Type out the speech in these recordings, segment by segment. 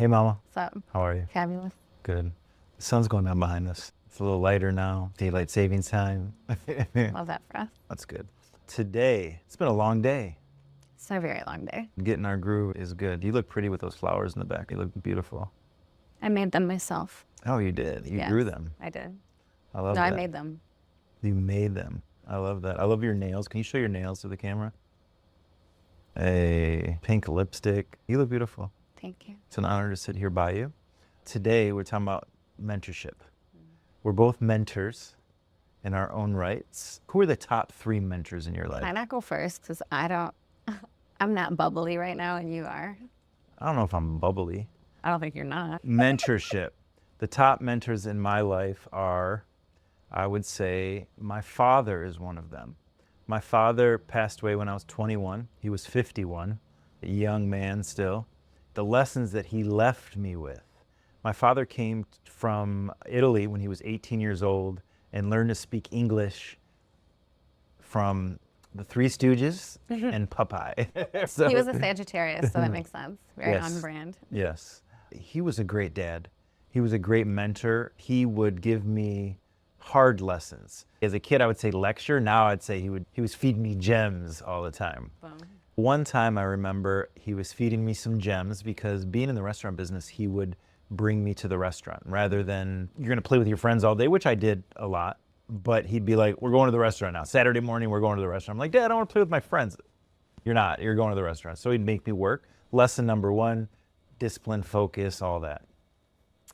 Hey, Mama. What's up? How are you? Fabulous. Good. The sun's going down behind us. It's a little lighter now. Daylight savings time. Love that for us. That's good. Today, it's been a long day. It's a very long day. Getting our groove is good. You look pretty with those flowers in the back. You look beautiful. I made them myself. Oh, you did? You grew them. I did. I love No, that. I made them. You made them. I love that. I love your nails. Can you show your nails to the camera? Hey, pink lipstick. You look beautiful. Thank you. It's an honor to sit here by you. Today, we're talking about mentorship. We're both mentors in our own rights. Who are the top 3 mentors in your life? Why not go first? Because I'm not bubbly right now and you are. I don't know if I'm bubbly. I don't think you're not. Mentorship. The top mentors in my life are, I would say, my father is one of them. My father passed away when I was 21. He was 51, a young man still. The lessons that he left me with. My father came from Italy when he was 18 years old and learned to speak English from the Three Stooges and Popeye. So, He was a Sagittarius, so that makes sense. Very Yes. on brand. Yes. He was a great dad. He was a great mentor. He would give me hard lessons. As a kid, I would say lecture. Now I'd say he was feeding me gems all the time. Boom. One time I remember he was feeding me some gems because being in the restaurant business, he would bring me to the restaurant rather than you're going to play with your friends all day, which I did a lot. But he'd be like, we're going to the restaurant now. Saturday morning, we're going to the restaurant. I'm like, Dad, I don't want to play with my friends. You're not. You're going to the restaurant. So he'd make me work. Lesson number 1, discipline, focus, all that.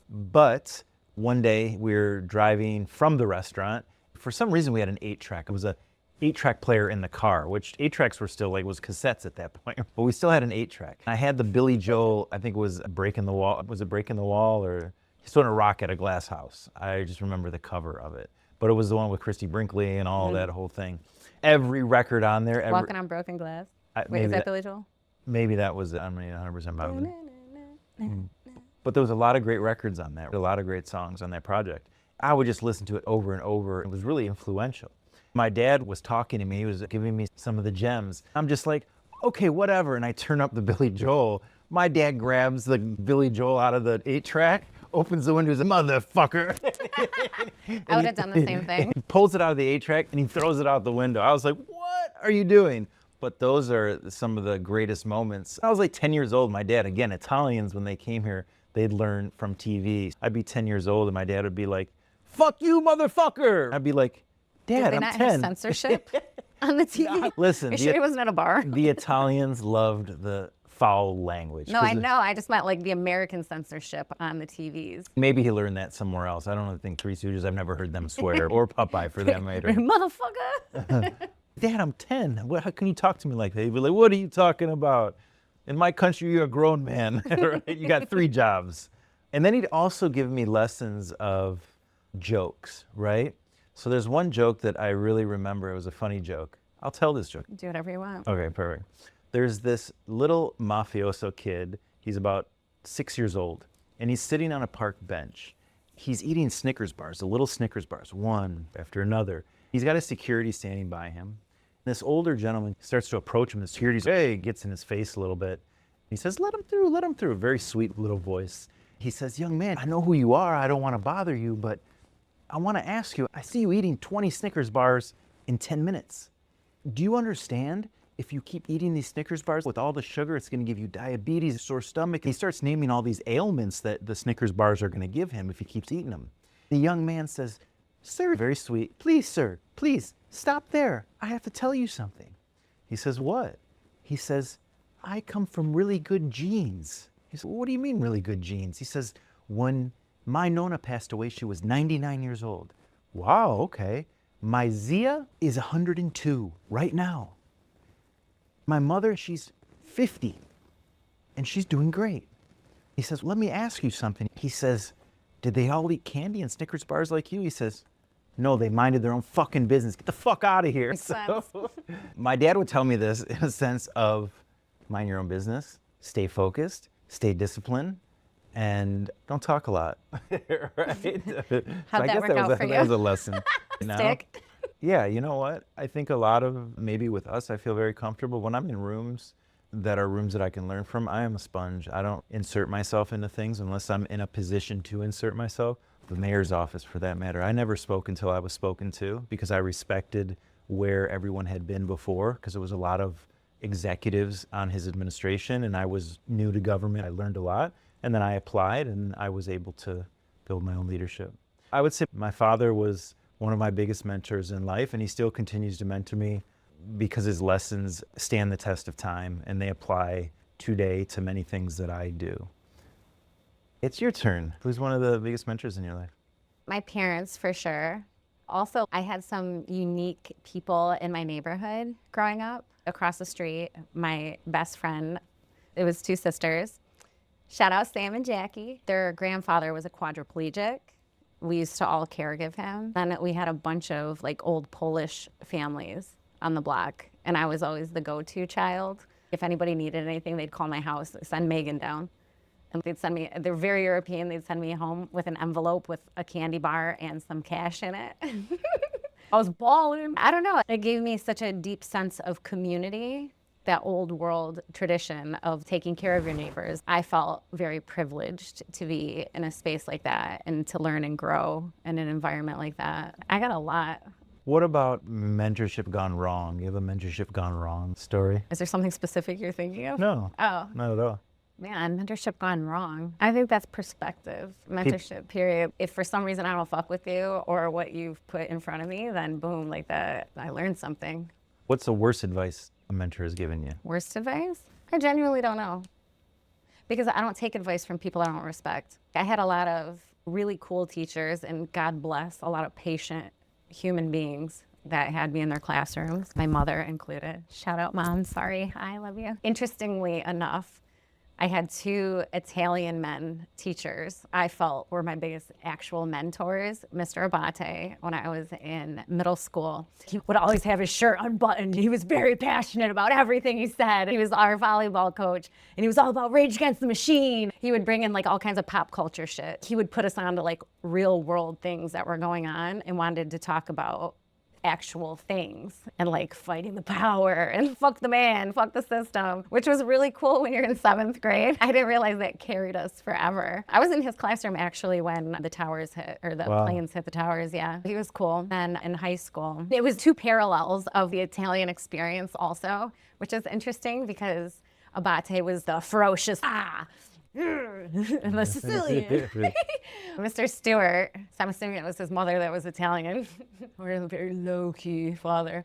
But one day we were driving from the restaurant. For some reason, we had an 8-track. It was a 8-track player in the car, which 8-tracks were still was cassettes at that point, but we still had an 8-track. I had the Billy Joel, I think it was Breaking the Wall. Was it Breaking the Wall or He's Throwing a Rock at a Glass House? I just remember the cover of it. But it was the one with Christy Brinkley and all that whole thing. Every record on there. Walking on Broken Glass. Wait, is that Billy Joel? Maybe that was it. I'm not 100% positive. But there was a lot of great records on that, a lot of great songs on that project. I would just listen to it over and over. It was really influential. My dad was talking to me. He was giving me some of the gems. I'm just like, okay, whatever. And I turn up the Billy Joel. My dad grabs the Billy Joel out of the 8-track, opens the window, and says, motherfucker. I would have done the same thing. He pulls it out of the 8-track and he throws it out the window. I was like, what are you doing? But those are some of the greatest moments. I was like 10 years old. My dad, again, Italians, when they came here, they'd learn from TV. I'd be 10 years old and my dad would be like, fuck you, motherfucker. I'd be like, Dad, Did they I'm not 10. have censorship on the TV? Listen, Are you sure he wasn't at a bar? the Italians loved the foul language. No, I know. I just meant like the American censorship on the TVs. Maybe he learned that somewhere else. I don't think Three Stooges, I've never heard them swear, or Popeye for that matter. Motherfucker. Dad, I'm 10. How can you talk to me like that? He'd be like, what are you talking about? In my country, you're a grown man. Right? You got 3 jobs. And then he'd also give me lessons of jokes, right? So there's one joke that I really remember. It was a funny joke. I'll tell this joke. Do whatever you want. Okay, perfect. There's this little mafioso kid. He's about 6 years old, and he's sitting on a park bench. He's eating Snickers bars, the little Snickers bars, one after another. He's got a security standing by him. This older gentleman starts to approach him. The security's, hey, gets in his face a little bit. He says, let him through, let him through. A very sweet little voice. He says, young man, I know who you are. I don't want to bother you, but I want to ask you, I see you eating 20 Snickers bars in 10 minutes. Do you understand? If you keep eating these Snickers bars with all the sugar, it's going to give you diabetes, a sore stomach. He starts naming all these ailments that the Snickers bars are going to give him if he keeps eating them. The young man says, sir, very sweet, please, sir, please, stop there. I have to tell you something. He says, what? He says, I come from really good genes. He says, what do you mean really good genes? He says, when my Nona passed away, she was 99 years old. Wow, okay. My Zia is 102 right now. My mother, she's 50, and she's doing great. He says, let me ask you something. He says, did they all eat candy and Snickers bars like you? He says, no, they minded their own fucking business. Get the fuck out of here. So, my dad would tell me this in a sense of mind your own business, stay focused, stay disciplined, and don't talk a lot. Right? How'd that work out for you? That was a lesson. You know? Stick. Yeah, you know what? I think a lot of, maybe with us, I feel very comfortable when I'm in rooms that are rooms that I can learn from. I am a sponge. I don't insert myself into things unless I'm in a position to insert myself. The mayor's office, for that matter, I never spoke until I was spoken to because I respected where everyone had been before, because it was a lot of executives on his administration and I was new to government. I learned a lot and then I applied and I was able to build my own leadership. I would say my father was one of my biggest mentors in life, and he still continues to mentor me because his lessons stand the test of time and they apply today to many things that I do. It's your turn. Who's one of the biggest mentors in your life? My parents, for sure. Also, I had some unique people in my neighborhood growing up. Across the street, my best friend, it was two sisters. Shout out Sam and Jackie. Their grandfather was a quadriplegic. We used to all caregive him. Then we had a bunch of like old Polish families on the block, and I was always the go-to child. If anybody needed anything, they'd call my house, send Megan down. And they'd send me, they're very European, they'd send me home with an envelope with a candy bar and some cash in it. I was balling. I don't know, it gave me such a deep sense of community, that old world tradition of taking care of your neighbors. I felt very privileged to be in a space like that and to learn and grow in an environment like that. I got a lot. What about mentorship gone wrong? You have a mentorship gone wrong story? Is there something specific you're thinking of? No, Oh, not at all. man, mentorship gone wrong. I think that's perspective. Mentorship, period. If for some reason I don't fuck with you or what you've put in front of me, then boom, like that, I learned something. What's the worst advice a mentor has given you? Worst advice? I genuinely don't know. Because I don't take advice from people I don't respect. I had a lot of really cool teachers, and God bless, a lot of patient human beings that had me in their classrooms, my mother included. Shout out, Mom. Sorry. I love you. Interestingly enough, I had two Italian men teachers I felt were my biggest actual mentors. Mr. Abate, when I was in middle school, he would always have his shirt unbuttoned. He was very passionate about everything he said. He was our volleyball coach, and he was all about Rage Against the Machine. He would bring in like all kinds of pop culture shit. He would put us on to like real world things that were going on and wanted to talk about actual things and like fighting the power and fuck the man, fuck the system, which was really cool when you're in 7th grade. I didn't realize that carried us forever. I was in his classroom actually when the towers hit, or the planes hit the towers, yeah. He was cool. Then in high school, it was two parallels of the Italian experience also, which is interesting because Abate was the ferocious, and the Sicilian. Mr. Stewart, so I'm assuming it was his mother that was Italian, or a very low-key father.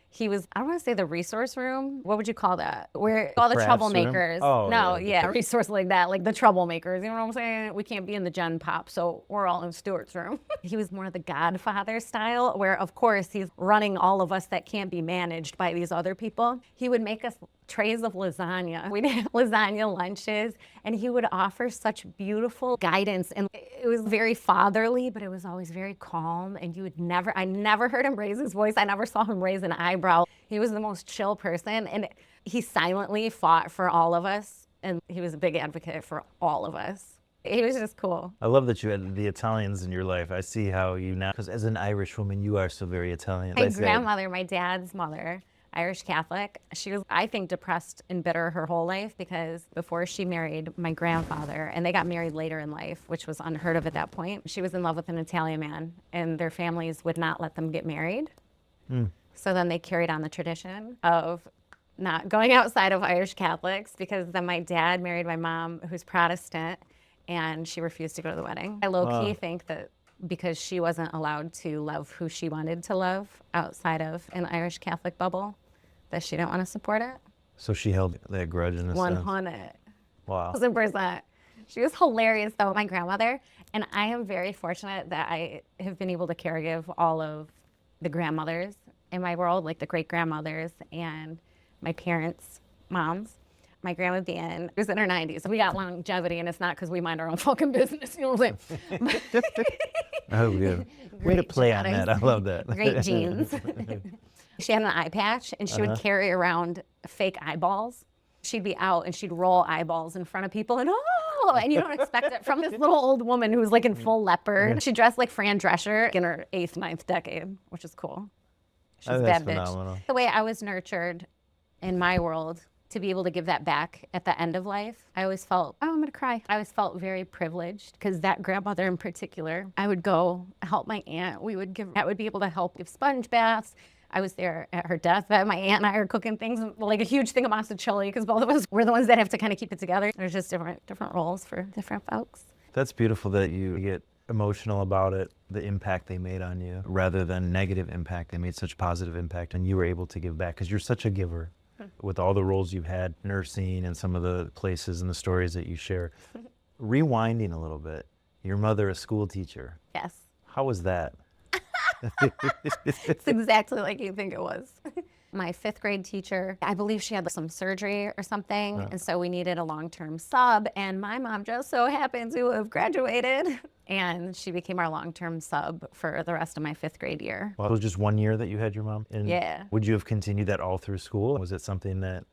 He was, I don't want to say the resource room. What would you call that? Where all the crafts troublemakers. room? Oh, no, yeah. resource like that, like the troublemakers. You know what I'm saying? We can't be in the Gen Pop, so we're all in Stewart's room. He was more the Godfather style, where of course he's running all of us that can't be managed by these other people. He would make us trays of lasagna. We'd have lasagna lunches, and he would offer such beautiful guidance. And it was very fatherly, but it was always very calm. And I never heard him raise his voice. I never saw him raise an eyebrow. He was the most chill person, and he silently fought for all of us. And he was a big advocate for all of us. He was just cool. I love that you had the Italians in your life. I see how you now, because as an Irish woman, you are so very Italian. My grandmother, my dad's mother, Irish Catholic. She was, I think, depressed and bitter her whole life because before she married my grandfather, and they got married later in life, which was unheard of at that point, she was in love with an Italian man, and their families would not let them get married. So then they carried on the tradition of not going outside of Irish Catholics, because then my dad married my mom, who's Protestant, and she refused to go to the wedding. I low-key think that because she wasn't allowed to love who she wanted to love outside of an Irish Catholic bubble, that she didn't want to support it. So she held that grudge in a sense. 100. Wow. 1,000%. She was hilarious, though, my grandmother. And I am very fortunate that I have been able to caregive all of the grandmothers in my world, like the great-grandmothers and my parents' moms. My grandma Bean was in her 90s. We got longevity, and it's not because we mind our own fucking business. You know what I'm saying? Oh, good. Way to play on that. I love that. Great genes. She had an eye patch, and she would carry around fake eyeballs. She'd be out, and she'd roll eyeballs in front of people, and and you don't expect it from this little old woman who was like in full leopard. She dressed like Fran Drescher in her 8th, 9th decade, which is cool. She's a That's bad bitch. phenomenal. The way I was nurtured in my world to be able to give that back at the end of life, I always felt, oh, I'm going to cry. I always felt very privileged because that grandmother in particular, I would go help my aunt. I would be able to help give sponge baths. I was there at her death. My aunt and I are cooking things, like a huge thing of masa chili, because both of us were the ones that have to kind of keep it together. There's just different roles for different folks. That's beautiful that you get emotional about it, the impact they made on you, rather than negative impact. They made such positive impact, and you were able to give back because you're such a giver. With all the roles you've had, nursing and some of the places and the stories that you share. Rewinding a little bit, your mother, a school teacher. Yes. How was that? It's exactly like you think it was. My 5th grade teacher, I believe she had some surgery or something, and so we needed a long-term sub, and my mom just so happened to have graduated, and she became our long-term sub for the rest of my 5th grade year. Well, it was just 1 year that you had your mom? And yeah. Would you have continued that all through school? Was it something that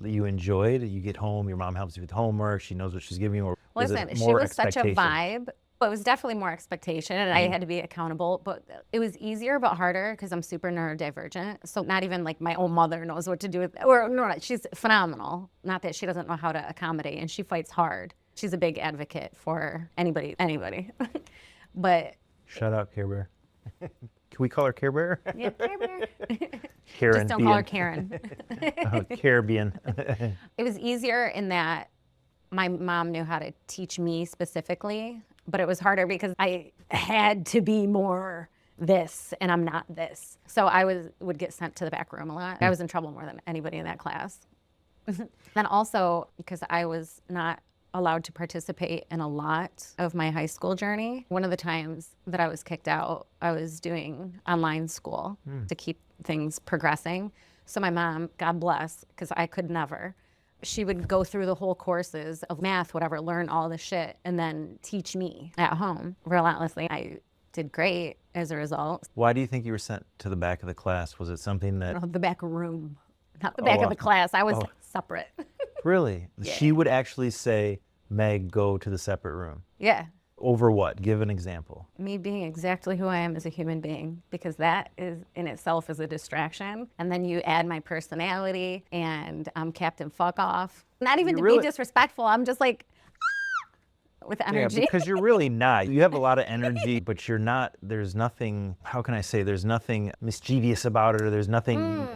you enjoyed? You get home, your mom helps you with homework, she knows what she's giving you, or Listen, she was such a vibe. It was definitely more expectation, and I had to be accountable, but it was easier but harder because I'm super neurodivergent. So not even like my own mother knows what to do with it. Or no, she's phenomenal. Not that she doesn't know how to accommodate, and she fights hard. She's a big advocate for anybody. But shout out Care Bear. Can we call her Care Bear? Yeah, Care Bear. Karen. Just don't call her Karen. Caribbean. It was easier in that my mom knew how to teach me specifically, but it was harder because I had to be more this and I'm not this. So I would get sent to the back room a lot. I was in trouble more than anybody in that class. Then also because I was not allowed to participate in a lot of my high school journey. One of the times that I was kicked out, I was doing online school to keep things progressing. So my mom, God bless, because I could never, she would go through the whole courses of math, whatever, learn all the shit, and then teach me at home relentlessly. I did great as a result. Why do you think you were sent to the back of the class? Was it something that... The back room, not the back of the class. I was separate. Really? Yeah. She would actually say, Meg, go to the separate room. Yeah. Over what? Give an example. Me being exactly who I am as a human being, because that is in itself is a distraction. And then you add my personality and I'm Captain Fuck Off. Not even to be disrespectful, I'm just like, with energy. Yeah, because you're really not. You have a lot of energy, but you're not, there's nothing, how can I say, there's nothing mischievous about it, or there's nothing...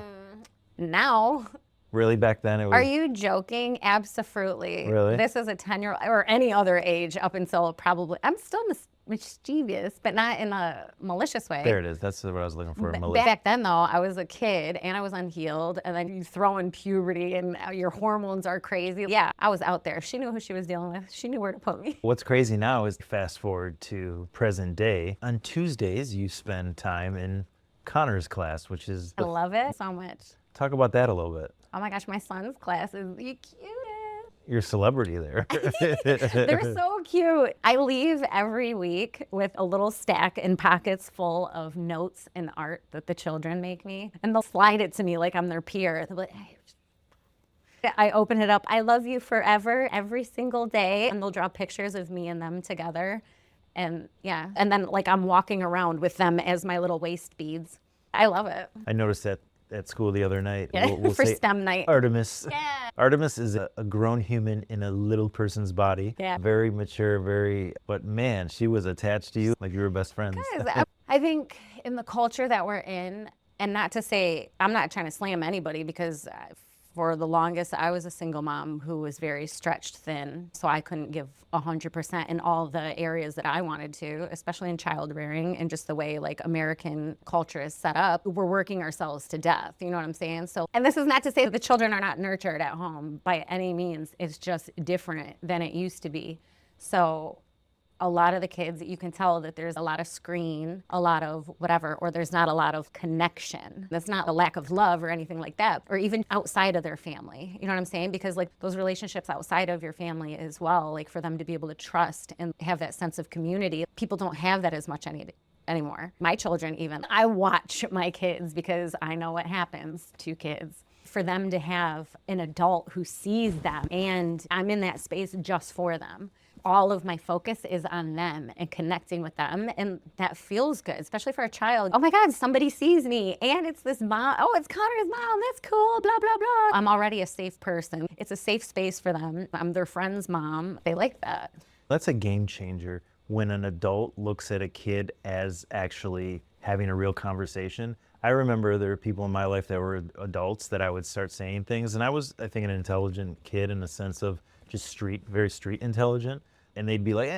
Now... Really, back then it was... Are you joking? Absolutely. Really? This is a 10-year-old, or any other age up until probably, I'm still mischievous, but not in a malicious way. There it is. That's what I was looking for. Back then, though, I was a kid and I was unhealed, and then you throw in puberty and your hormones are crazy. Yeah, I was out there. She knew who she was dealing with. She knew where to put me. What's crazy now is fast forward to present day. On Tuesdays, you spend time in Connor's class, which is... I love it so much. Talk about that a little bit. Oh my gosh, my son's class is the cutest. You're a celebrity there. They're so cute. I leave every week with a little stack and pockets full of notes and art that the children make me. And they'll slide it to me like I'm their peer. They'll be like, hey. I open it up. I love you forever, every single day. And they'll draw pictures of me and them together. And yeah, and then like I'm walking around with them as my little waist beads. I love it. I noticed that at school the other night. Yeah, we'll for say STEM night. Artemis. Yeah. Artemis is a grown human in a little person's body. Yeah. Very mature, but man, she was attached to you like you were best friends. I think in the culture that we're in, and not to say, I'm not trying to slam anybody, because for the longest, I was a single mom who was very stretched thin, so I couldn't give 100% in all the areas that I wanted to, especially in child rearing and just the way like American culture is set up. We're working ourselves to death, you know what I'm saying? So, and this is not to say that the children are not nurtured at home by any means. It's just different than it used to be. So a lot of the kids, you can tell that there's a lot of screen, a lot of whatever, or there's not a lot of connection. That's not a lack of love or anything like that, or even outside of their family. You know what I'm saying? Because like those relationships outside of your family as well, like for them to be able to trust and have that sense of community, people don't have that as much anymore. My children even, I watch my kids because I know what happens to kids. For them to have an adult who sees them, and I'm in that space just for them. all of my focus is on them and connecting with them. And that feels good, especially for a child. Oh my God, somebody sees me and it's this mom. Oh, it's Connor's mom. That's cool, blah, blah, blah. I'm already a safe person. It's a safe space for them. I'm their friend's mom. They like that. That's a game changer when an adult looks at a kid as actually having a real conversation. I remember there were people in my life that were adults that I would start saying things, and I was, I think, an intelligent kid in the sense of just very street intelligent, and they'd be like,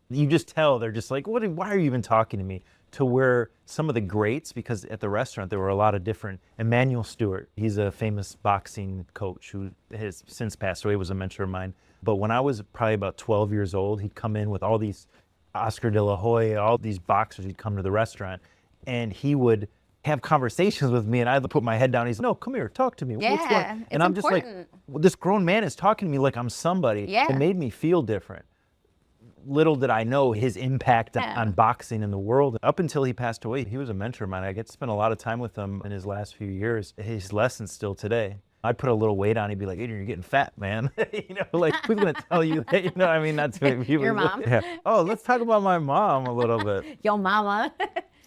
you just tell, they're just like, why are you even talking to me? To where some of the greats, because at the restaurant there were a lot of different, Emmanuel Stewart, he's a famous boxing coach who has since passed away, was a mentor of mine. But when I was probably about 12 years old, he'd come in with all these Oscar de la Hoya, all these boxers, he'd come to the restaurant, and he would have conversations with me, and I'd put my head down. He's like, no, come here, talk to me. Yeah, What's going? And I'm important. just like, well, this grown man is talking to me like I'm somebody. Yeah. It made me feel different. Little did I know his impact on boxing in the world. Up until he passed away, he was a mentor of mine. I get to spend a lot of time with him in his last few years. His lessons still today. I'd put a little weight on. He'd be like, Adrian, you're getting fat, man. Like, who's going to tell you that? I mean, that's what he was. Your mom. Yeah. Oh, let's talk about my mom a little bit. Yo, mama.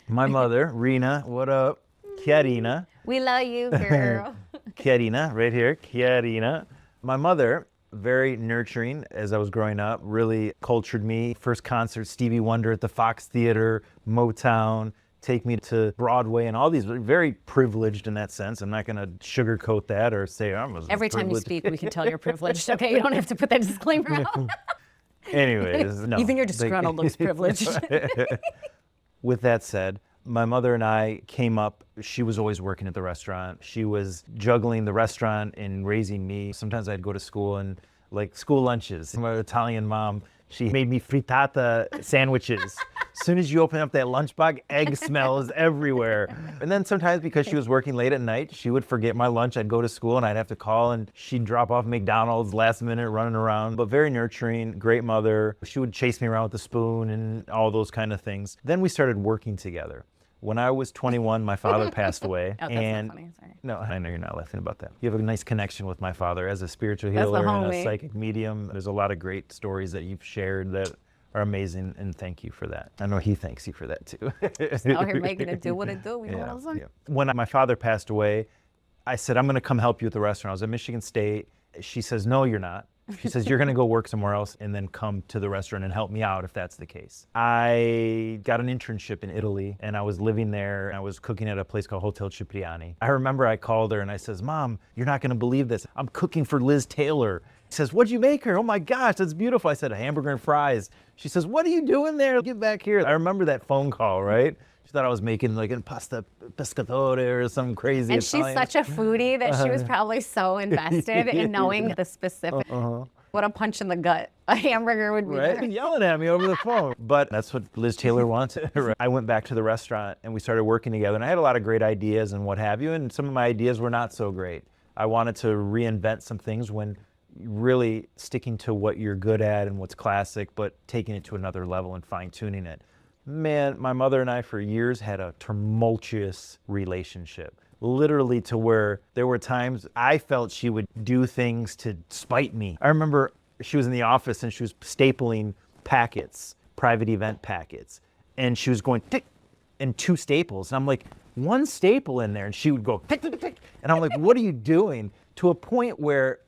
My mother, Rena, what up? Chiarina. We love you, girl. Chiarina, right here, Chiarina. My mother, very nurturing as I was growing up, really cultured me. First concert, Stevie Wonder at the Fox Theater, Motown, take me to Broadway and all these, very privileged in that sense. I'm not going to sugarcoat that or say I was Every time you privileged. speak, we can tell you're privileged. Okay, you don't have to put that disclaimer out. Anyways, no. Even your disgruntled looks privileged. With that said, my mother and I came up, she was always working at the restaurant. She was juggling the restaurant and raising me. Sometimes I'd go to school and like school lunches. My Italian mom, she made me frittata sandwiches. As soon as you open up that lunchbox, egg smell is everywhere. And then sometimes because she was working late at night, she would forget my lunch. I'd go to school and I'd have to call and she'd drop off McDonald's last minute running around. But very nurturing, great mother. She would chase me around with a spoon and all those kind of things. Then we started working together. When I was 21, my father passed away. Oh, that's and not funny, sorry. No, I know you're not laughing about that. You have a nice connection with my father as a spiritual That's the healer and a homie. psychic medium. There's a lot of great stories that you've shared that are amazing, and thank you for that. I know he thanks you for that too. Out here making it do what it do. You know what I'm saying? When my father passed away, I said, I'm going to come help you at the restaurant. I was at Michigan State. She says, no, you're not. She says, you're going to go work somewhere else and then come to the restaurant and help me out if that's the case. I got an internship in Italy and I was living there. I was cooking at a place called Hotel Cipriani. I remember I called her and I says, Mom, you're not going to believe this. I'm cooking for Liz Taylor. She says, what'd you make her? Oh my gosh, that's beautiful. I said, a hamburger and fries. She says, what are you doing there? Get back here. I remember that phone call, right? She thought I was making like a pasta pescatore or some crazy And Italian. she's such a foodie that she was probably so invested in knowing the specific. What a punch in the gut a hamburger would be. Right? There. Yelling at me over the phone. But that's what Liz Taylor wanted. I went back to the restaurant and we started working together. And I had a lot of great ideas and what have you. And some of my ideas were not so great. I wanted to reinvent some things when really sticking to what you're good at and what's classic, but taking it to another level and fine tuning it. Man, my mother and I for years had a tumultuous relationship. Literally to where there were times I felt she would do things to spite me. I remember she was in the office and she was stapling packets, private event packets, and she was going tick and 2 staples. And I'm like, 1 staple in there, and she would go tick, tick, tick. And I'm like, what are you doing? To a point where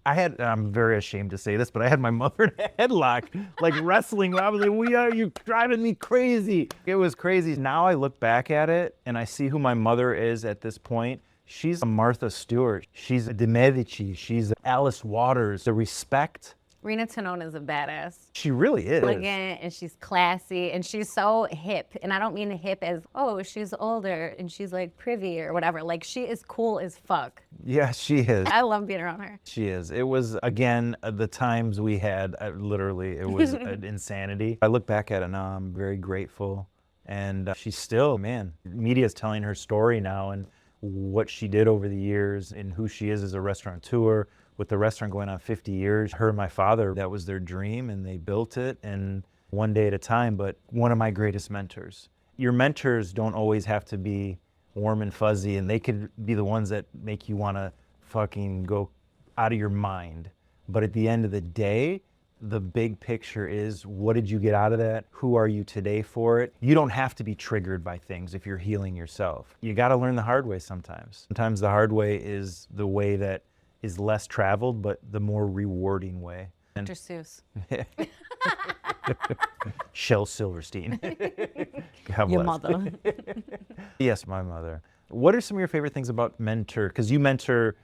I'm very ashamed to say this, but I had my mother in a headlock, like wrestling. I was like, you're driving me crazy. It was crazy. Now I look back at it and I see who my mother is at this point. She's a Martha Stewart. She's a De Medici. She's Alice Waters. The respect. Rena Tenone is a badass. She really is. Elegant, and she's classy, and she's so hip. And I don't mean hip as, oh, she's older and she's like privy or whatever. Like, she is cool as fuck. Yeah, she is. I love being around her. She is. It was, again, the times we had, literally, it was an insanity. I look back at it now, I'm very grateful. And she's still, man, media's telling her story now and what she did over the years and who she is as a restaurateur. With the restaurant going on 50 years, her and my father, that was their dream and they built it, and one day at a time. But one of my greatest mentors. Your mentors don't always have to be warm and fuzzy, and they could be the ones that make you want to fucking go out of your mind. But at the end of the day, The big picture is, what did you get out of that? Who are you today for it? You don't have to be triggered by things if you're healing yourself. You got to learn the hard way sometimes. Sometimes the hard way is the way that is less traveled, but the more rewarding way. Dr. Seuss. Shel Silverstein. God Your bless. mother. Yes, my mother. What are some of your favorite things about mentor? Because you mentor,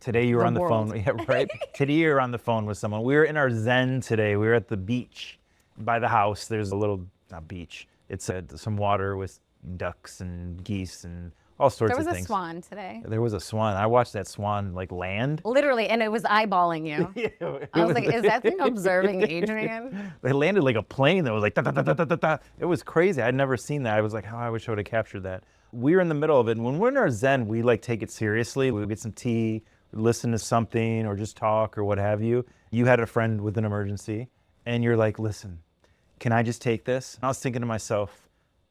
today you were The on the world. phone. Yeah, right. Today you were on the phone with someone. We were in our zen today. We were at the beach by the house. There's a little, not beach, it's some water with ducks and geese and all sorts There of was a things. swan today. There was a swan. I watched that swan like land. Literally, and it was eyeballing you. I was like, is that thing observing Adrian? They landed like a plane that was like da, da, da, da, da, da, da. It was crazy. I'd never seen that. I was like, oh, I wish I would have captured that. We were in the middle of it. And when we're in our zen, we like take it seriously. We get some tea, listen to something, or just talk or what have you. You had a friend with an emergency, and you're like, listen, can I just take this? And I was thinking to myself,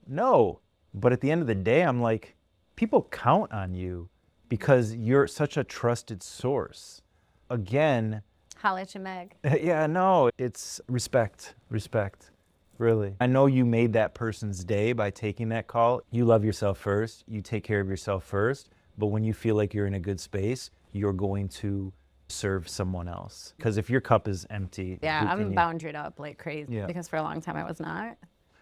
no. But at the end of the day, I'm like, people count on you because you're such a trusted source. Again, Holla at your Meg. yeah, no, it's respect, really. I know you made that person's day by taking that call. You love yourself first, you take care of yourself first, but when you feel like you're in a good space, you're going to serve someone else. Because if your cup is empty, Yeah, who I'm can you- boundaried up like crazy Yeah. because for a long time I was not.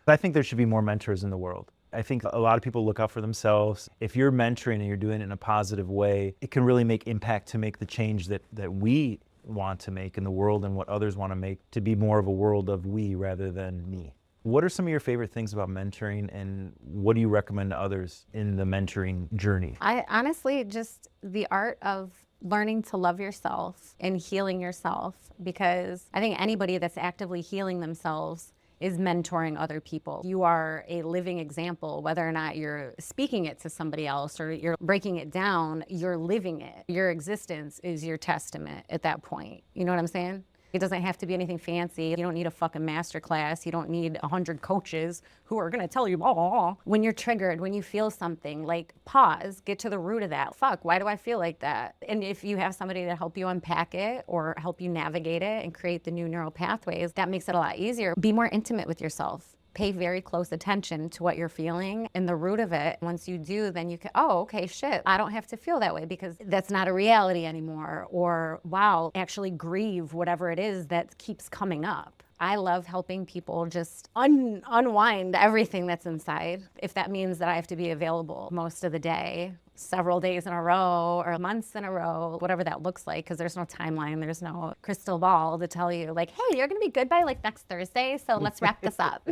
I think there should be more mentors in the world. I think a lot of people look out for themselves. If you're mentoring and you're doing it in a positive way, it can really make impact to make the change that we want to make in the world and what others want to make, to be more of a world of we rather than me. What are some of your favorite things about mentoring, and what do you recommend to others in the mentoring journey? I honestly just the art of learning to love yourself and healing yourself, because I think anybody that's actively healing themselves is mentoring other people. You are a living example, whether or not you're speaking it to somebody else or you're breaking it down, you're living it. Your existence is your testament at that point. You know what I'm saying? It doesn't have to be anything fancy. You don't need a fucking master class. You don't need 100 coaches who are gonna tell you, oh. When you're triggered, when you feel something, like pause, get to the root of that. Fuck, why do I feel like that? And if you have somebody to help you unpack it or help you navigate it and create the new neural pathways, that makes it a lot easier. Be more intimate with yourself. Pay very close attention to what you're feeling and the root of it. Once you do, then you can, oh, okay, shit, I don't have to feel that way because that's not a reality anymore. Or, wow, actually grieve whatever it is that keeps coming up. I love helping people just unwind everything that's inside. If that means that I have to be available most of the day, several days in a row or months in a row, whatever that looks like, because there's no timeline, there's no crystal ball to tell you like, hey, you're gonna be good by like next Thursday, so let's wrap this up.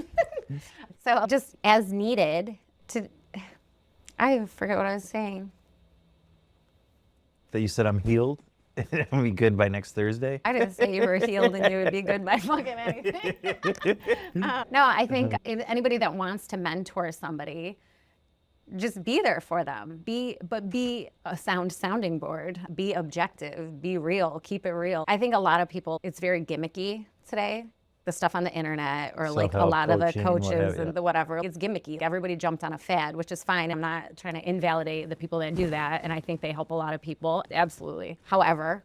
So just as needed to, I forget what I was saying. That you said I'm healed and I'll be good by next Thursday? I didn't say you were healed and you would be good by fucking anything. No, I think anybody that wants to mentor somebody, just be there for them. Be a sounding board. Be objective. Be real. Keep it real. I think a lot of people, it's very gimmicky today. The stuff on the internet or like a Self-help, lot of the coaching, coaches whatever, and the whatever. It's gimmicky. Everybody jumped on a fad, which is fine. I'm not trying to invalidate the people that do that. And I think they help a lot of people. Absolutely. However,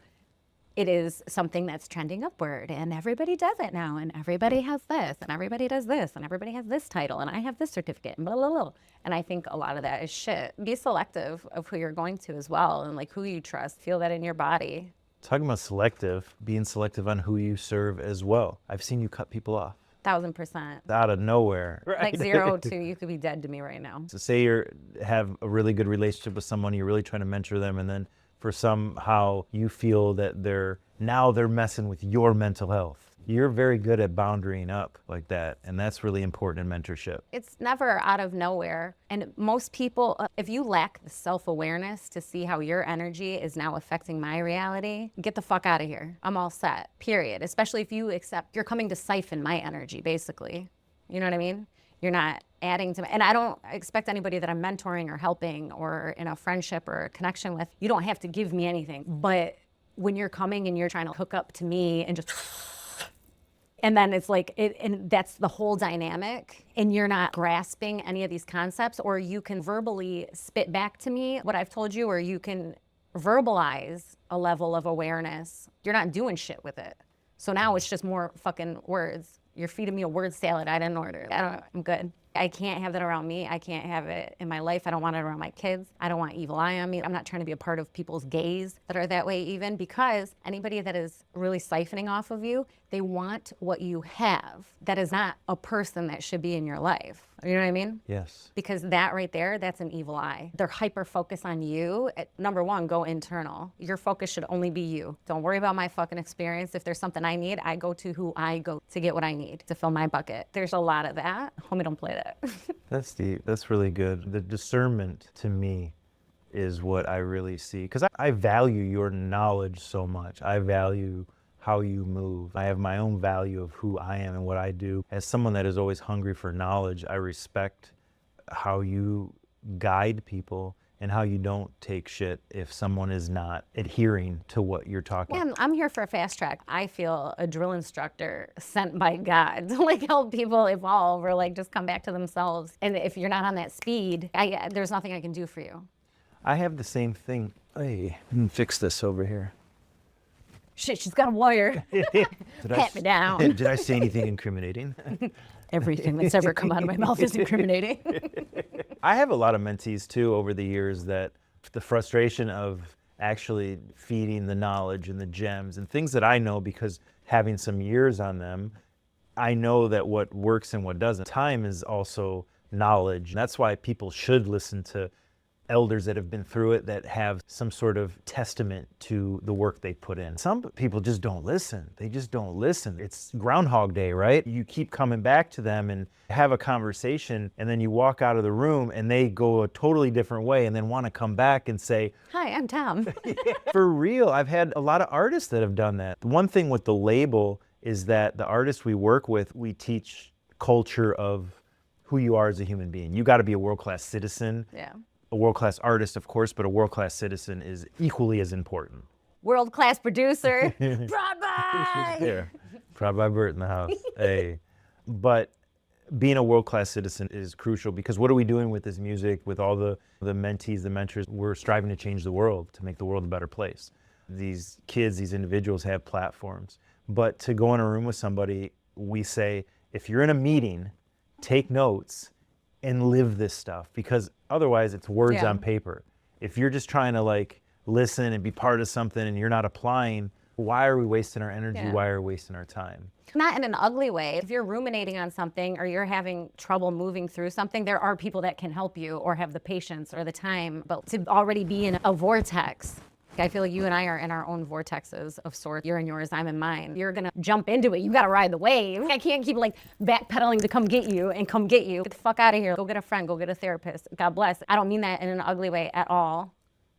it is something that's trending upward and everybody does it now and everybody has this and everybody does this and everybody has this title and I have this certificate and blah, blah, blah. And I think a lot of that is shit. Be selective of who you're going to as well and like who you trust. Feel that in your body. Talking about selective, being selective on who you serve as well. I've seen you cut people off 1000%. out of nowhere. Right? Like 0 to you could be dead to me right now. So say you have a really good relationship with someone, you're really trying to mentor them, and then for somehow you feel that they're messing with your mental health. You're very good at boundarying up like that, and that's really important in mentorship. It's never out of nowhere. And most people, if you lack the self-awareness to see how your energy is now affecting my reality, get the fuck out of here. I'm all set, period. Especially if you accept you're coming to siphon my energy, basically. You know what I mean? You're not adding to, and I don't expect anybody that I'm mentoring or helping or in a friendship or a connection with, you don't have to give me anything. But when you're coming and you're trying to hook up to me and just, and then it's like, and that's the whole dynamic, and you're not grasping any of these concepts, or you can verbally spit back to me what I've told you, or you can verbalize a level of awareness. You're not doing shit with it. So now it's just more fucking words. You're feeding me a word salad I didn't order. I'm good. I can't have that around me. I can't have it in my life. I don't want it around my kids. I don't want evil eye on me. I'm not trying to be a part of people's gaze that are that way even, because anybody that is really siphoning off of you, they want what you have. That is not a person that should be in your life. You know what I mean? Yes. Because that right there, that's an evil eye. They're hyper focused on you. Number one, go internal. Your focus should only be you. Don't worry about my fucking experience. If there's something I need, I go to who I go to get what I need to fill my bucket. There's a lot of that. Homie, don't play that. That's deep. That's really good. The discernment to me is what I really see. Because I value your knowledge so much. I value how you move. I have my own value of who I am and what I do. As someone that is always hungry for knowledge, I respect how you guide people and how you don't take shit if someone is not adhering to what you're talking about. Yeah, I'm here for a fast track. I feel a drill instructor sent by God to like help people evolve or like just come back to themselves. And if you're not on that speed, there's nothing I can do for you. I have the same thing. Hey, fix this over here. Shit, she's got a wire. Pat me down. Did I say anything incriminating? Everything that's ever come out of my mouth is incriminating. I have a lot of mentees too over the years that the frustration of actually feeding the knowledge and the gems and things that I know because having some years on them, I know that what works and what doesn't. Time is also knowledge. That's why people should listen to elders that have been through it, that have some sort of testament to the work they put in. Some people just don't listen. They just don't listen. It's Groundhog Day, right? You keep coming back to them and have a conversation, and then you walk out of the room and they go a totally different way and then want to come back and say, "Hi, I'm Tom." For real, I've had a lot of artists that have done that. One thing with the label is that the artists we work with, we teach culture of who you are as a human being. You got to be a world-class citizen. Yeah. A world-class artist, of course, but a world-class citizen is equally as important. World-class producer. Brought by. Here, proud by Bert in the house. Hey, but being a world-class citizen is crucial because what are we doing with this music, with all the mentees, the mentors? We're striving to change the world, to make the world a better place. These kids, these individuals have platforms, but to go in a room with somebody, we say, if you're in a meeting, take notes and live this stuff, because otherwise it's words on paper. If you're just trying to like listen and be part of something and you're not applying, why are we wasting our energy? Yeah. Why are we wasting our time? Not in an ugly way. If you're ruminating on something or you're having trouble moving through something, there are people that can help you or have the patience or the time. But to already be in a vortex, I feel like you and I are in our own vortexes of sorts. You're in yours, I'm in mine. You're gonna jump into it. You gotta ride the wave. I can't keep like backpedaling to come get you and come get you. Get the fuck out of here. Go get a friend, go get a therapist. God bless. I don't mean that in an ugly way at all.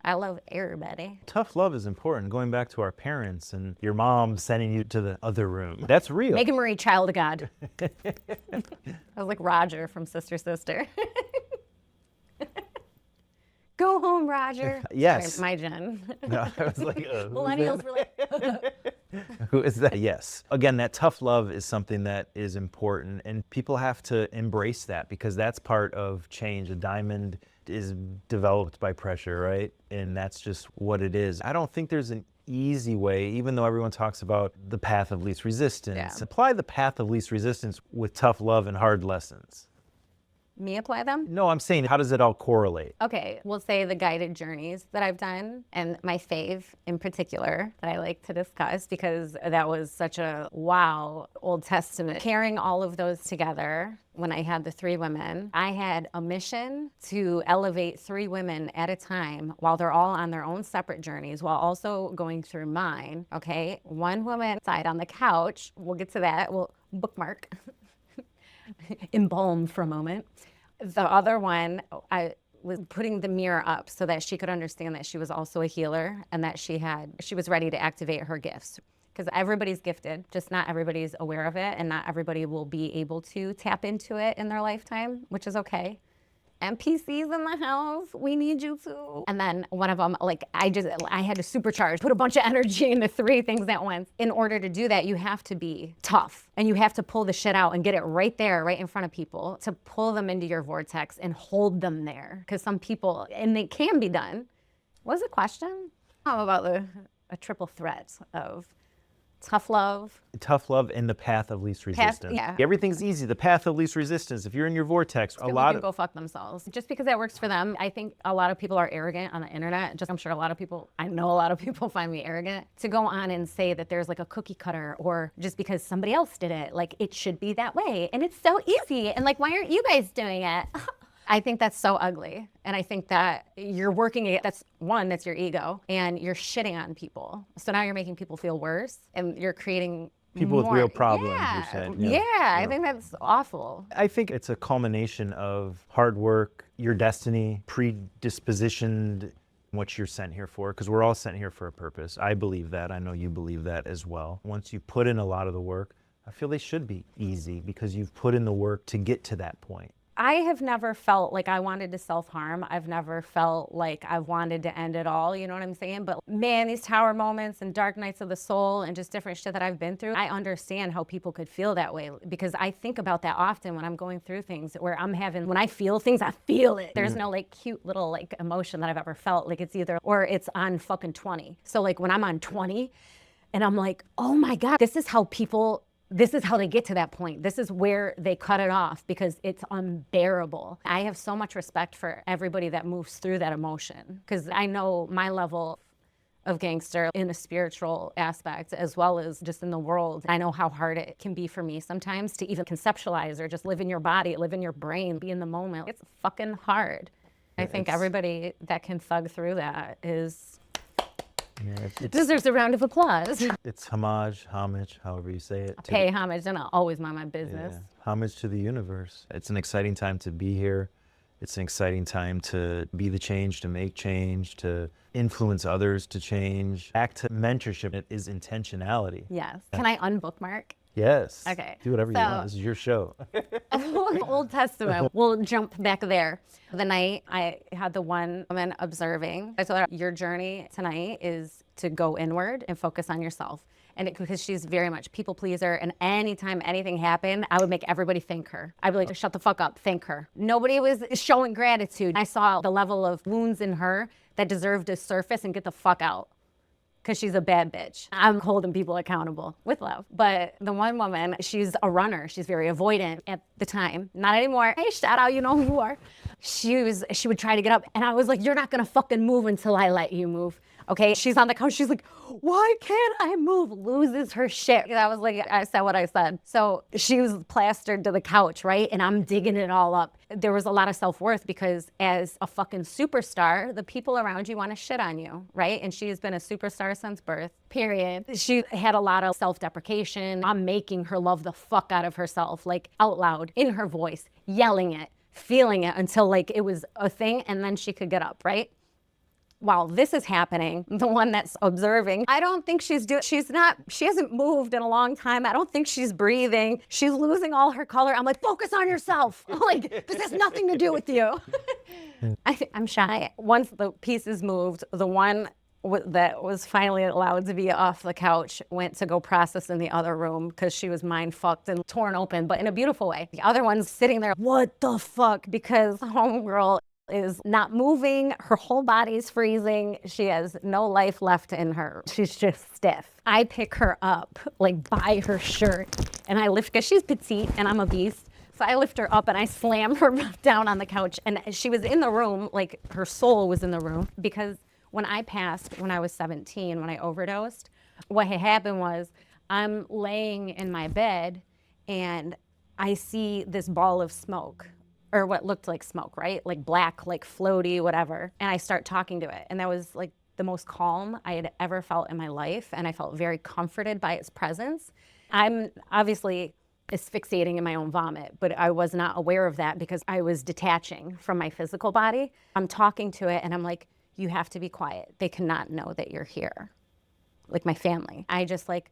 I love everybody. Tough love is important. Going back to our parents and your mom sending you to the other room. That's real. Megan Marie, child of God. I was like Roger from Sister Sister. Go home, Roger. Yes. Sorry, my gen. No, I was like, Millennials were like, who is that? Yes. Again, that tough love is something that is important, and people have to embrace that because that's part of change. A diamond is developed by pressure, right? And that's just what it is. I don't think there's an easy way, even though everyone talks about the path of least resistance. Yeah. Apply the path of least resistance with tough love and hard lessons. me apply them? No, I'm saying, how does it all correlate? Okay, we'll say the guided journeys that I've done, and my fave in particular that I like to discuss because that was such a wow Old Testament. Carrying all of those together, when I had the 3 women, I had a mission to elevate 3 women at a time while they're all on their own separate journeys while also going through mine, okay? 1 woman side on the couch, we'll get to that, we'll bookmark. Embalm for a moment. The other one, I was putting the mirror up so that she could understand that she was also a healer and that she was ready to activate her gifts. Because everybody's gifted, just not everybody's aware of it, and not everybody will be able to tap into it in their lifetime, which is okay. NPCs in the house, we need you too. And then one of them, like, I had to supercharge, put a bunch of energy into 3 things at once. In order to do that, you have to be tough and you have to pull the shit out and get it right there, right in front of people to pull them into your vortex and hold them there. Because some people, and it can be done. What was the question? How about a triple threat of Tough love. Tough love and the path of least resistance. Yeah. Everything's easy. The path of least resistance. If you're in your vortex, a People lot can of go fuck themselves. Just because that works for them, I think a lot of people are arrogant on the internet. I'm sure I know a lot of people find me arrogant. To go on and say that there's like a cookie cutter or just because somebody else did it, like it should be that way. And it's so easy. And like, why aren't you guys doing it? I think that's so ugly. And I think that you're working, that's your ego, and you're shitting on people. So now you're making people feel worse and you're creating people with real problems, Yeah. you're saying. Yeah, I think that's awful. I think it's a culmination of hard work, your destiny, predispositioned, what you're sent here for, because we're all sent here for a purpose. I believe that. I know you believe that as well. Once you put in a lot of the work, I feel they should be easy because you've put in the work to get to that point. I have never felt like I wanted to self-harm. I've never felt like I've wanted to end it all, you know what I'm saying? But man, these tower moments and dark nights of the soul and just different shit that I've been through, I understand how people could feel that way because I think about that often when I'm going through things where when I feel things, I feel it. There's no like cute little like emotion that I've ever felt. Like it's either, or it's on fucking 20. So like when I'm on 20 and I'm like, oh my God, this is how they get to that point. This is where they cut it off because it's unbearable. I have so much respect for everybody that moves through that emotion because I know my level of gangster in a spiritual aspect as well as just in the world. I know how hard it can be for me sometimes to even conceptualize or just live in your body, live in your brain, be in the moment. It's fucking hard. I think everybody that can thug through that deserves a round of applause. It's homage, however you say it. Pay homage, and I'll always mind my business. Yeah. Homage to the universe. It's an exciting time to be here. It's an exciting time to be the change, to make change, to influence others to change. Back to mentorship, it is intentionality. Yes. Can I unbookmark? Yes. Okay. Do whatever you want. This is your show. Old Testament. We'll jump back there. The night I had the one woman observing, I told her, your journey tonight is to go inward and focus on yourself. And because she's very much people pleaser, and anytime anything happened, I would make everybody thank her. I'd be like, shut the fuck up, thank her. Nobody was showing gratitude. I saw the level of wounds in her that deserved to surface and get the fuck out. Because she's a bad bitch. I'm holding people accountable with love. But the one woman, she's a runner. She's very avoidant at the time. Not anymore. Hey, shout out, you know who you are. She would try to get up, and I was like, you're not gonna fucking move until I let you move. Okay, she's on the couch, she's like, why can't I move? Loses her shit. I was like, I said what I said. So she was plastered to the couch, right? And I'm digging it all up. There was a lot of self-worth because as a fucking superstar, the people around you want to shit on you, right? And she has been a superstar since birth, period. She had a lot of self-deprecation. I'm making her love the fuck out of herself, like out loud, in her voice, yelling it, feeling it until like it was a thing, and then she could get up, right? While this is happening, the one that's observing, I don't think she hasn't moved in a long time. I don't think she's breathing. She's losing all her color. I'm like, focus on yourself. I'm like, this has nothing to do with you. I'm shy. Once the pieces moved, the one that was finally allowed to be off the couch went to go process in the other room because she was mind fucked and torn open, but in a beautiful way. The other one's sitting there, what the fuck? Because homegirl is not moving. Her whole body's freezing. She has no life left in her. She's just stiff. I pick her up like by her shirt and I lift, because she's petite and I'm a beast. So I lift her up and I slam her down on the couch, and she was in the room, like her soul was in the room, because when I passed, when I was 17, when I overdosed, what had happened was I'm laying in my bed and I see this ball of smoke, or what looked like smoke, right? Like black, like floaty, whatever. And I start talking to it. And that was like the most calm I had ever felt in my life. And I felt very comforted by its presence. I'm obviously asphyxiating in my own vomit, but I was not aware of that because I was detaching from my physical body. I'm talking to it and I'm like, you have to be quiet. They cannot know that you're here. Like my family. I just like,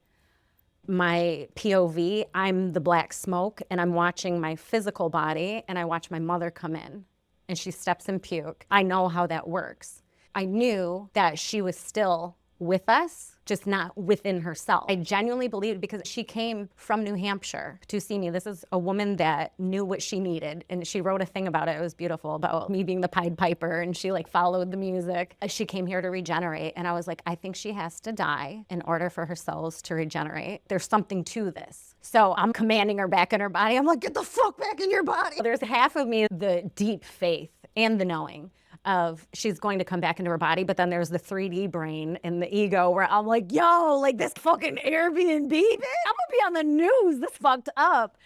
my POV, I'm the black smoke and I'm watching my physical body, and I watch my mother come in and she steps and puke. I know how that works. I knew that she was still with us just not within herself. I genuinely believe it because she came from New Hampshire to see me. This is a woman that knew what she needed, and she wrote a thing about it. It was beautiful, about me being the Pied Piper, and she like followed the music. She came here to regenerate, and I was like, I think she has to die in order for her cells to regenerate. There's something to this. So I'm commanding her back in her body. I'm like, get the fuck back in your body. There's half of me, the deep faith and the knowing of she's going to come back into her body, but then there's the 3D brain and the ego where I'm like, yo, like this fucking Airbnb, bitch, I'm gonna be on the news, this fucked up.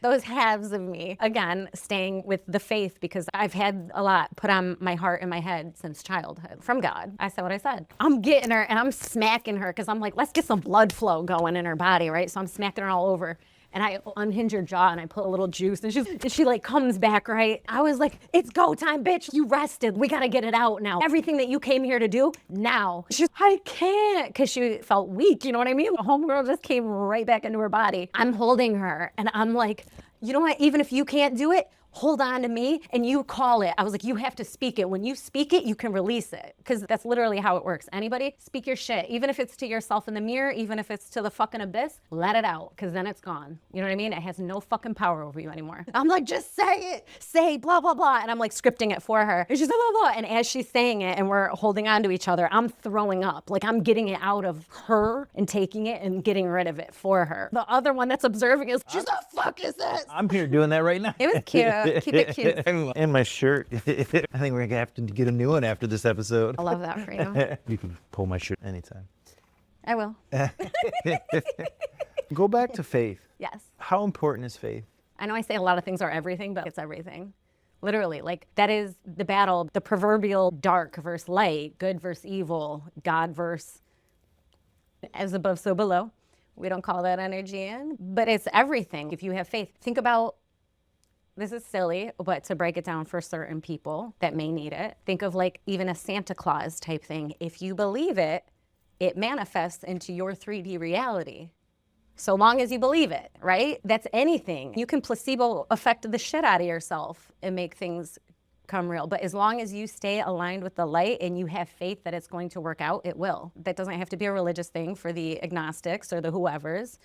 Those halves of me, again, staying with the faith, because I've had a lot put on my heart and my head since childhood from God. I said what I said. I'm getting her and I'm smacking her because I'm like, let's get some blood flow going in her body, right? So I'm smacking her all over. And I unhinge her jaw and I put a little juice and she like comes back, right? I was like, it's go time, bitch. You rested. We gotta get it out now. Everything that you came here to do, now. She's, I can't, because she felt weak, you know what I mean? The homegirl just came right back into her body. I'm holding her and I'm like, you know what? Even if you can't do it, hold on to me and you call it. I was like, you have to speak it. When you speak it, you can release it. Because that's literally how it works. Anybody, speak your shit. Even if it's to yourself in the mirror, even if it's to the fucking abyss, let it out. Because then it's gone. You know what I mean? It has no fucking power over you anymore. I'm like, just say it. Say blah, blah, blah. And I'm like scripting it for her. And she's blah, blah, blah. And as she's saying it and we're holding on to each other, I'm throwing up. Like I'm getting it out of her and taking it and getting rid of it for her. The other one that's observing is, she's the fuck is this? I'm here doing that right now. It was cute. Keep it cute. And my shirt. I think we're gonna have to get a new one after this episode. I love that for you. You can pull my shirt anytime. I will. Go back to faith. Yes. How important is faith? I know I say a lot of things are everything, but it's everything. Literally, like that is the battle, the proverbial dark versus light, good versus evil, God versus as above, so below. We don't call that energy in, but it's everything. If you have faith, think about, this is silly, but to break it down for certain people that may need it, think of like even a Santa Claus type thing. If you believe it, it manifests into your 3D reality. So long as you believe it, right? That's anything. You can placebo affect the shit out of yourself and make things come real. But as long as you stay aligned with the light and you have faith that it's going to work out, it will. That doesn't have to be a religious thing for the agnostics or the whoever's.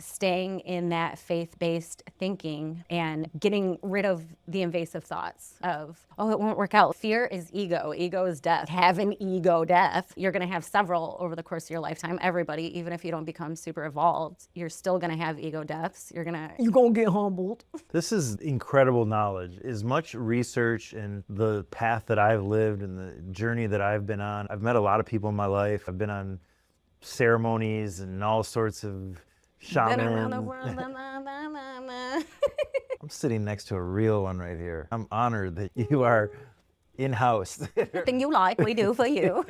Staying in that faith-based thinking and getting rid of the invasive thoughts of, oh, it won't work out. Fear is ego. Ego is death. Have an ego death. You're going to have several over the course of your lifetime. Everybody, even if you don't become super evolved, you're still going to have ego deaths. You're going to get humbled. This is incredible knowledge. As much research and the path that I've lived and the journey that I've been on. I've met a lot of people in my life. I've been on ceremonies and all sorts of shaman. Been around the world. I'm sitting next to a real one right here. I'm honored that you are in-house. Everything you like, we do for you.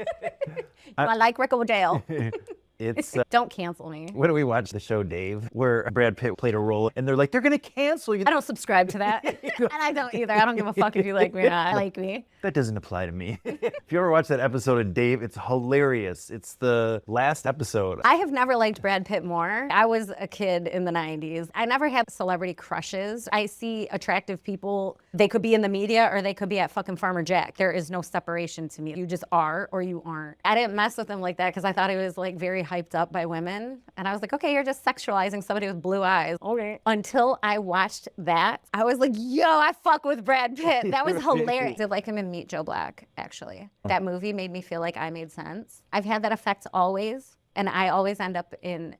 I like Ricardale. It's Don't cancel me. when do we watch the show Dave, where Brad Pitt played a role, and they're like, they're gonna cancel you. I don't subscribe to that. And I don't either. I don't give a fuck if you like me or not. I like me. That doesn't apply to me. If you ever watch that episode of Dave, it's hilarious. It's the last episode. I have never liked Brad Pitt more. I was a kid in the 90s. I never had celebrity crushes. I see attractive people. They could be in the media or they could be at fucking Farmer Jack. There is no separation to me. You just are or you aren't. I didn't mess with him like that because I thought he was like very hyped up by women. And I was like, okay, you're just sexualizing somebody with blue eyes. Okay. Until I watched that, I was like, yo, I fuck with Brad Pitt. That was hilarious. I'd like him in Meet Joe Black, actually. That movie made me feel like I made sense. I've had that effect always. And I always end up in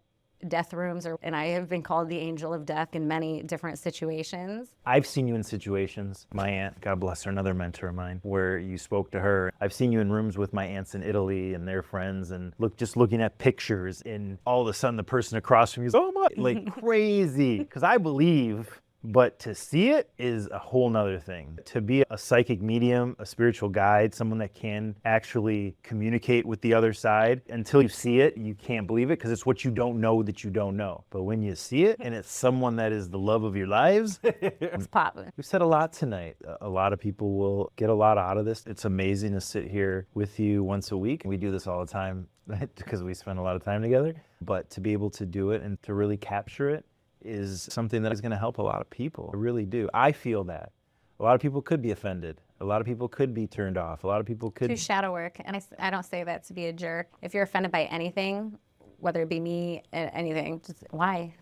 death rooms, and I have been called the angel of death in many different situations. I've seen you in situations, my aunt, God bless her, another mentor of mine, where you spoke to her. I've seen you in rooms with my aunts in Italy and their friends, and just looking at pictures, and all of a sudden the person across from you is, oh my, like crazy. Because I believe, but to see it is a whole nother thing. To be a psychic medium, a spiritual guide, someone that can actually communicate with the other side, until you see it, you can't believe it because it's what you don't know that you don't know. But when you see it and it's someone that is the love of your lives, It's popping. we've said a lot tonight. A lot of people will get a lot out of this. It's amazing to sit here with you once a week. We do this all the time because we spend a lot of time together. But to be able to do it and to really capture it is something that is going to help a lot of people. I really do. I feel that. A lot of people could be offended. A lot of people could be turned off. A lot of people could. Do shadow work. And I don't say that to be a jerk. If you're offended by anything, whether it be me, anything, just why?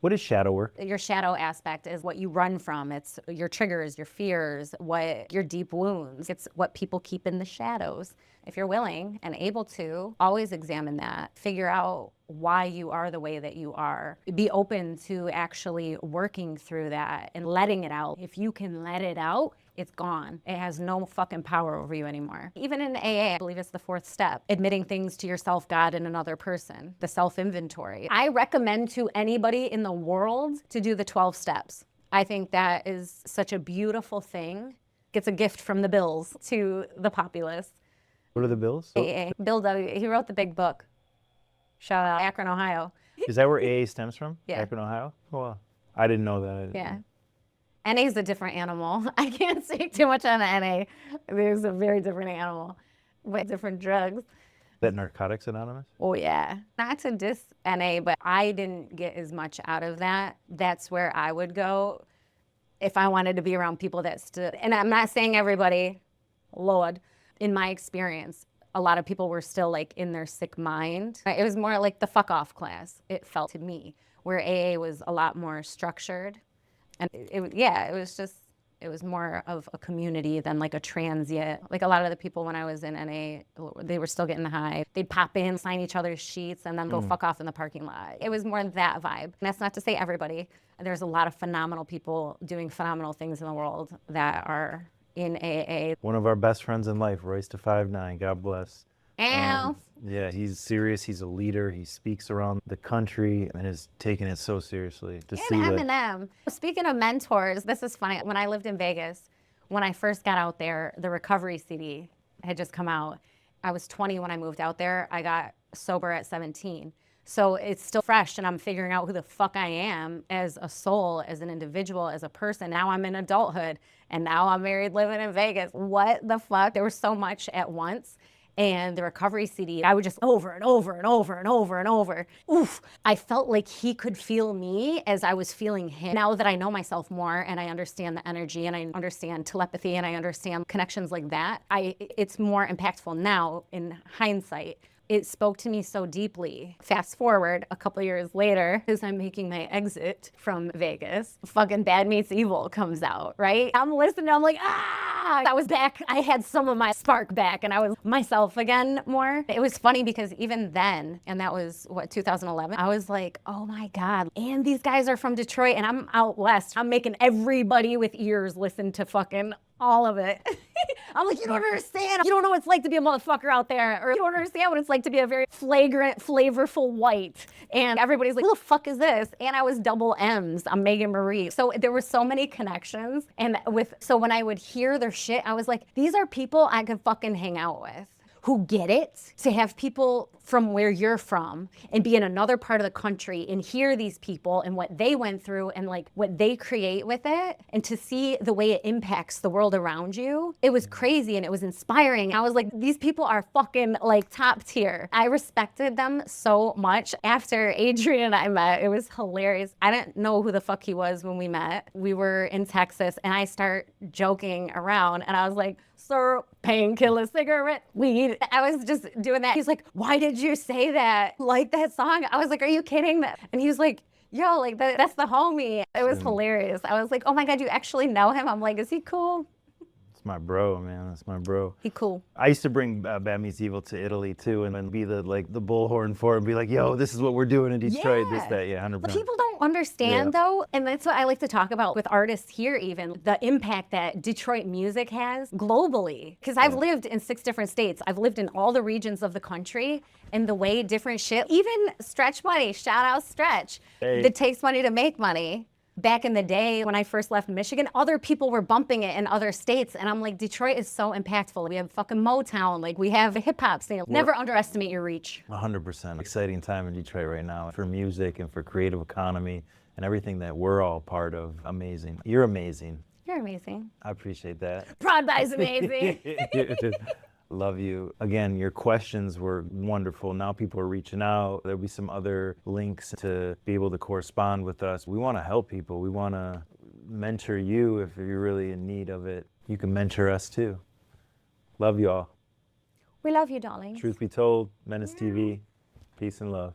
What is shadow work? Your shadow aspect is what you run from. It's your triggers, your fears, what your deep wounds. It's what people keep in the shadows. If you're willing and able to, always examine that. Figure out why you are the way that you are. Be open to actually working through that and letting it out. If you can let it out, it's gone. It has no fucking power over you anymore. Even in AA, I believe it's the 4th step, admitting things to yourself, God, and another person, the self-inventory. I recommend to anybody in the world to do the 12 steps. I think that is such a beautiful thing. It's a gift from the Bills to the populace. What are the Bills? AA. Bill W., he wrote the big book. Shout out Akron, Ohio. Is that where AA stems from? Yeah. Akron, Ohio? Oh, wow. I didn't know that. Yeah. NA is a different animal. I can't speak too much on NA. There's a very different animal with different drugs. Is that Narcotics Anonymous? Oh, yeah. Not to diss NA, but I didn't get as much out of that. That's where I would go if I wanted to be around people that stood. And I'm not saying everybody, Lord, in my experience, a lot of people were still like in their sick mind. It was more like the fuck off class, it felt to me, where AA was a lot more structured. And it was more of a community than like a transient. Like a lot of the people when I was in NA, they were still getting high. They'd pop in, sign each other's sheets, and then go fuck off in the parking lot. It was more that vibe. And that's not to say everybody. There's a lot of phenomenal people doing phenomenal things in the world that are in AA. One of our best friends in life, Royce to 5'9", God bless. Ow. Yeah, he's serious. He's a leader. He speaks around the country and is taking it so seriously. To see And that. Eminem. Speaking of mentors, this is funny. When I lived in Vegas, when I first got out there, the recovery CD had just come out. I was 20 when I moved out there. I got sober at 17. So it's still fresh, and I'm figuring out who the fuck I am as a soul, as an individual, as a person. Now I'm in adulthood, and now I'm married, living in Vegas. What the fuck? There was so much at once. And the recovery CD, I would just over and over and over and over and over. Oof. I felt like he could feel me as I was feeling him. Now that I know myself more and I understand the energy and I understand telepathy and I understand connections like that, it's more impactful now in hindsight. It spoke to me so deeply. Fast forward a couple years later, as I'm making my exit from Vegas, fucking Bad Meets Evil comes out, right? I'm listening, I'm like, I was back. I had some of my spark back and I was myself again more. It was funny because even then, and that was 2011, I was like, oh my God. And these guys are from Detroit and I'm out west. I'm making everybody with ears listen to fucking all of it. I'm like, you don't understand. You don't know what it's like to be a motherfucker out there. Or you don't understand what it's like to be a very flagrant, flavorful white. And everybody's like, who the fuck is this? And I was double M's. I'm Megan Marie. So there were so many connections. And so when I would hear their shit, I was like, these are people I could fucking hang out with. Who get it, to have people from where you're from and be in another part of the country and hear these people and what they went through and like what they create with it, and to see the way it impacts the world around you. It was crazy and it was inspiring. I was like, these people are fucking like top tier. I respected them so much. After Adrian and I met, it was hilarious. I didn't know who the fuck he was when we met. We were in Texas and I start joking around and I was like, sir, painkiller, cigarette, weed. I was just doing that. He's like, why did you say that? Like that song? I was like, are you kidding? And he was like, yo, like that's the homie. It was hilarious. I was like, oh my God, you actually know him? I'm like, is he cool? It's my bro, man. That's my bro. He cool. I used to bring Bad Meets Evil to Italy too, and then be the bullhorn for it, and be like, "Yo, this is what we're doing in Detroit." Yeah. This, that, yeah, 100%. People don't understand though, and that's what I like to talk about with artists here. Even the impact that Detroit music has globally, because I've lived in 6 different states. I've lived in all the regions of the country, and the way different shit. Even Stretch Money, shout out Stretch. Hey. It takes money to make money. Back in the day when I first left Michigan, other people were bumping it in other states. And I'm like, Detroit is so impactful. We have fucking Motown, like we have a hip hop scene. Never underestimate your reach. 100%. Exciting time in Detroit right now for music and for creative economy and everything that we're all part of. Amazing. You're amazing. You're amazing. I appreciate that. Prod by is amazing. Love you. Again, your questions were wonderful. Now people are reaching out. There'll be some other links to be able to correspond with us. We want to help people. We want to mentor you if you're really in need of it. You can mentor us too. Love you all. We love you, darling. Truth be told, Menace TV, peace and love.